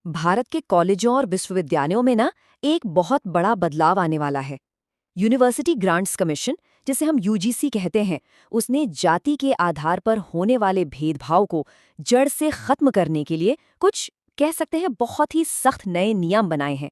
भारत के कॉलेजों और विश्वविद्यालयों में ना एक बहुत बड़ा बदलाव आने वाला है। यूनिवर्सिटी ग्रांट्स कमीशन, जिसे हम यूजीसी कहते हैं, उसने जाति के आधार पर होने वाले भेदभाव को जड़ से खत्म करने के लिए कुछ कह सकते हैं बहुत ही सख्त नए नियम बनाए हैं।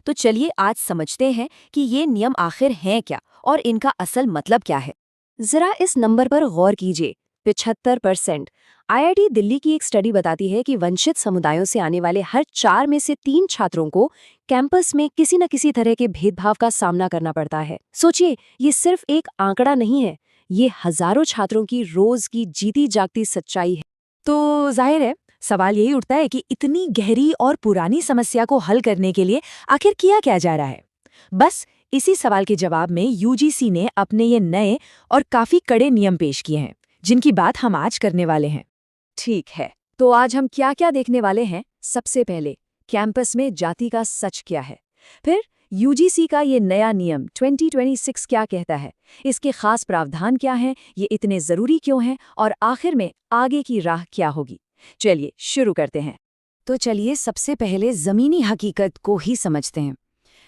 तो चलिए आज समझते हैं कि ये नियम आखिर हैं क्या और इनका असल मतलब क्या है। जरा इस नंबर पर गौर कीजिए, 75%। आईआईटी दिल्ली की एक स्टडी बताती है कि वंचित समुदायों से आने वाले हर 4 में से 3 छात्रों को कैंपस में किसी न किसी तरह के भेदभाव का सामना करना पड़ता है। सोचिए, ये सिर्फ एक आंकड़ा नहीं है, ये हजारों छात्रों की रोज की जीती जागती सच्चाई है। तो जाहिर है, सवाल यही उठता है कि इतनी गहरी और पुरानी समस्या को हल करने के लिए आखिर किया क्या जा रहा है। बस इसी सवाल के जवाब में यूजीसी ने अपने ये नए और काफी कड़े नियम पेश किए हैं, जिनकी बात हम आज करने वाले हैं। ठीक है, तो आज हम क्या क्या देखने वाले हैं। सबसे पहले, कैंपस में जाति का सच क्या है। फिर यूजीसी का ये नया नियम 2026 क्या कहता है, इसके खास प्रावधान क्या हैं, ये इतने जरूरी क्यों हैं, और आखिर में आगे की राह क्या होगी। चलिए शुरू करते हैं। तो चलिए सबसे पहले जमीनी हकीकत को ही समझते हैं।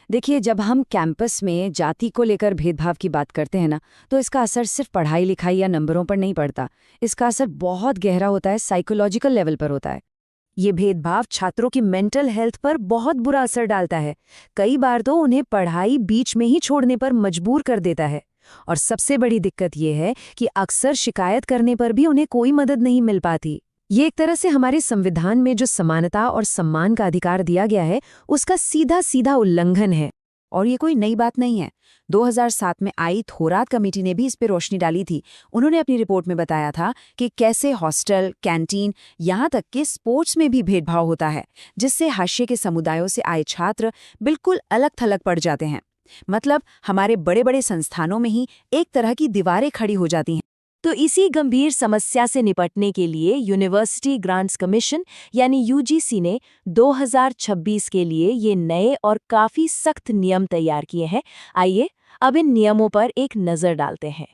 देखिए, जब हम कैंपस में जाति को लेकर भेदभाव की बात करते हैं ना, तो इसका असर सिर्फ पढ़ाई लिखाई या नंबरों पर नहीं पड़ता। इसका असर बहुत गहरा होता है, साइकोलॉजिकल लेवल पर होता है। ये भेदभाव छात्रों की मेंटल हेल्थ पर बहुत बुरा असर डालता है। कई बार तो उन्हें पढ़ाई बीच में ही छोड़ने पर मजबूर कर देता है। और सबसे बड़ी दिक्कत ये है कि अक्सर शिकायत करने पर भी उन्हें कोई मदद नहीं मिल पाती। ये एक तरह से हमारे संविधान में जो समानता और सम्मान का अधिकार दिया गया है, उसका सीधा सीधा उल्लंघन है। और ये कोई नई बात नहीं है। 2007 में आई थोरात कमेटी ने भी इस पर रोशनी डाली थी। उन्होंने अपनी रिपोर्ट में बताया था कि कैसे हॉस्टल, कैंटीन, यहाँ तक कि स्पोर्ट्स में भी भेदभाव होता है, जिससे हाशिए के समुदायों से आए छात्र बिल्कुल अलग थलग पड़ जाते हैं। मतलब हमारे बड़े बड़े संस्थानों में ही एक तरह की दीवारें खड़ी हो जाती हैं। तो इसी गंभीर समस्या से निपटने के लिए यूनिवर्सिटी ग्रांट्स कमीशन यानी यूजीसी ने 2026 के लिए ये नए और काफी सख्त नियम तैयार किए हैं। आइए अब इन नियमों पर एक नजर डालते हैं।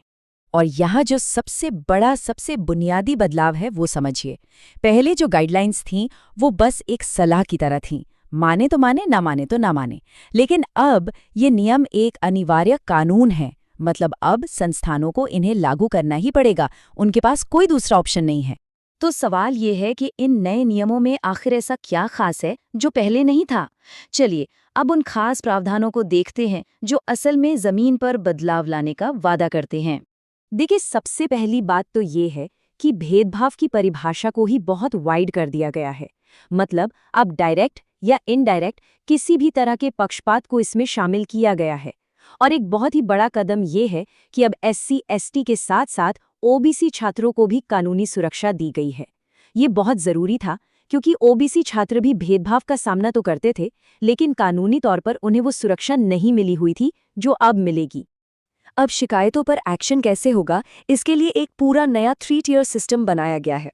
और यहाँ जो सबसे बड़ा, सबसे बुनियादी बदलाव है वो समझिए। पहले जो गाइडलाइंस थीं वो बस एक सलाह की तरह थीं, माने तो माने, ना माने तो ना माने। लेकिन अब ये नियम एक अनिवार्य कानून है। मतलब अब संस्थानों को इन्हें लागू करना ही पड़ेगा, उनके पास कोई दूसरा ऑप्शन नहीं है। तो सवाल ये है कि इन नए नियमों में आखिर ऐसा क्या खास है जो पहले नहीं था। चलिए अब उन खास प्रावधानों को देखते हैं जो असल में जमीन पर बदलाव लाने का वादा करते हैं। देखिए, सबसे पहली बात तो ये है कि भेदभाव की परिभाषा को ही बहुत वाइड कर दिया गया है। मतलब अब डायरेक्ट या इनडायरेक्ट किसी भी तरह के पक्षपात को इसमें शामिल किया गया है। और एक बहुत ही बड़ा कदम ये है कि अब एससी, एसटी के साथ साथ ओबीसी छात्रों को भी कानूनी सुरक्षा दी गई है। ये बहुत जरूरी था, क्योंकि ओबीसी छात्र भी भेदभाव का सामना तो करते थे, लेकिन कानूनी तौर पर उन्हें वो सुरक्षा नहीं मिली हुई थी जो अब मिलेगी। अब शिकायतों पर एक्शन कैसे होगा, इसके लिए एक पूरा नया 3 टियर सिस्टम बनाया गया है।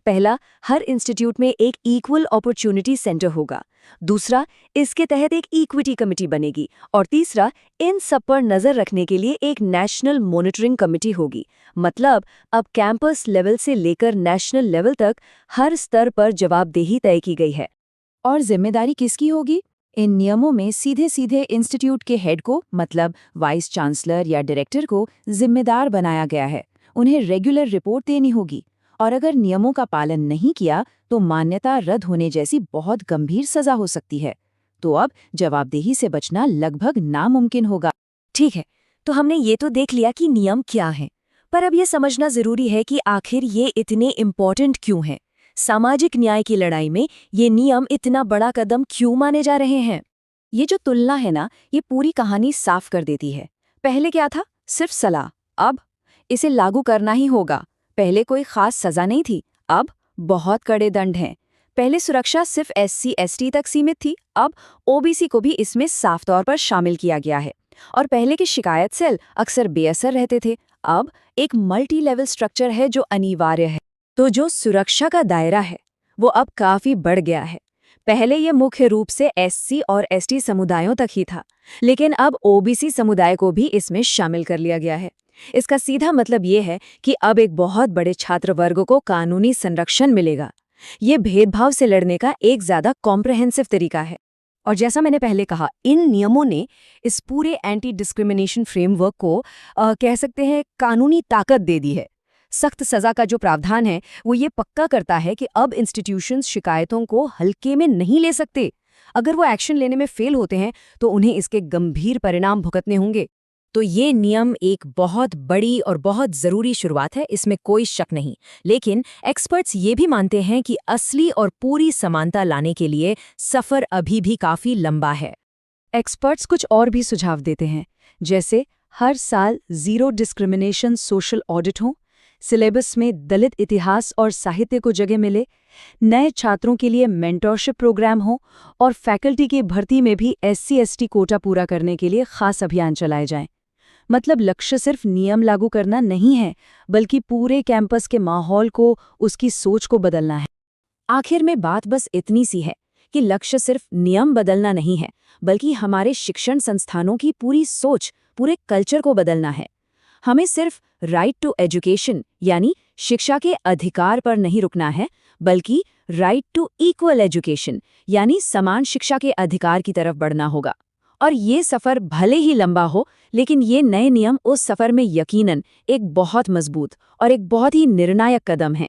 पहला, हर इंस्टीट्यूट में एक इक्वल अपॉर्चुनिटी सेंटर होगा। दूसरा, इसके तहत एक इक्विटी कमेटी बनेगी। और तीसरा, इन सब पर नजर रखने के लिए एक नेशनल मॉनिटरिंग कमेटी होगी। मतलब अब कैंपस लेवल से लेकर नेशनल लेवल तक हर स्तर पर जवाबदेही तय की गई है। और जिम्मेदारी किसकी होगी? इन नियमों में सीधे सीधे इंस्टीट्यूट के हेड को, मतलब वाइस चांसलर या डायरेक्टर को जिम्मेदार बनाया गया है। उन्हें रेगुलर रिपोर्ट देनी होगी। और अगर नियमों का पालन नहीं किया तो मान्यता रद्द होने जैसी बहुत गंभीर सजा हो सकती है। तो अब जवाबदेही से बचना लगभग नामुमकिन होगा। ठीक है, तो हमने ये तो देख लिया कि नियम क्या हैं, पर अब ये समझना जरूरी है कि आखिर ये इतने इम्पोर्टेंट क्यों हैं। सामाजिक न्याय की लड़ाई में ये नियम इतना बड़ा कदम क्यों माने जा रहे हैं। ये जो तुलना है ना, ये पूरी कहानी साफ कर देती है। पहले क्या था? सिर्फ सलाह। अब इसे लागू करना ही होगा। पहले कोई खास सजा नहीं थी, अब बहुत कड़े दंड हैं। पहले सुरक्षा सिर्फ एससी, एसटी तक सीमित थी, अब ओबीसी को भी इसमें साफ तौर पर शामिल किया गया है। और पहले के शिकायत सेल अक्सर बेअसर रहते थे, अब एक मल्टी लेवल स्ट्रक्चर है जो अनिवार्य है। तो जो सुरक्षा का दायरा है वो अब काफी बढ़ गया है। पहले ये मुख्य रूप से एससी और एसटी समुदायों तक ही था, लेकिन अब ओबीसी समुदाय को भी इसमें शामिल कर लिया गया है। इसका सीधा मतलब ये है कि अब एक बहुत बड़े छात्र वर्ग को कानूनी संरक्षण मिलेगा। ये भेदभाव से लड़ने का एक ज़्यादा कॉम्प्रहेंसिव तरीका है। और जैसा मैंने पहले कहा, इन नियमों ने इस पूरे एंटी डिस्क्रिमिनेशन फ्रेमवर्क को कह सकते हैं कानूनी ताकत दे दी है। सख्त सज़ा का जो प्रावधान है वो ये पक्का करता है कि अब इंस्टीट्यूशंस शिकायतों को हल्के में नहीं ले सकते। अगर वो एक्शन लेने में फेल होते हैं तो उन्हें इसके गंभीर परिणाम भुगतने होंगे। तो ये नियम एक बहुत बड़ी और बहुत ज़रूरी शुरुआत है, इसमें कोई शक नहीं। लेकिन एक्सपर्ट्स ये भी मानते हैं कि असली और पूरी समानता लाने के लिए सफ़र अभी भी काफ़ी लंबा है। एक्सपर्ट्स कुछ और भी सुझाव देते हैं, जैसे हर साल ज़ीरो डिस्क्रिमिनेशन सोशल ऑडिट हो, सिलेबस में दलित इतिहास और साहित्य को जगह मिले, नए छात्रों के लिए मेंटरशिप प्रोग्राम हो और फैकल्टी की भर्ती में भी SC/ST कोटा पूरा करने के लिए खास अभियान चलाए जाएं। मतलब लक्ष्य सिर्फ नियम लागू करना नहीं है, बल्कि पूरे कैंपस के माहौल को, उसकी सोच को बदलना है। आखिर में बात बस इतनी सी है कि लक्ष्य सिर्फ नियम बदलना नहीं है, बल्कि हमारे शिक्षण संस्थानों की पूरी सोच, पूरे कल्चर को बदलना है। हमें सिर्फ राइट टू एजुकेशन यानी शिक्षा के अधिकार पर नहीं रुकना है, बल्कि राइट टू इक्वल एजुकेशन यानी समान शिक्षा के अधिकार की तरफ बढ़ना होगा। और ये सफ़र भले ही लंबा हो, लेकिन ये नए नियम उस सफ़र में यकीनन एक बहुत मजबूत और एक बहुत ही निर्णायक कदम है।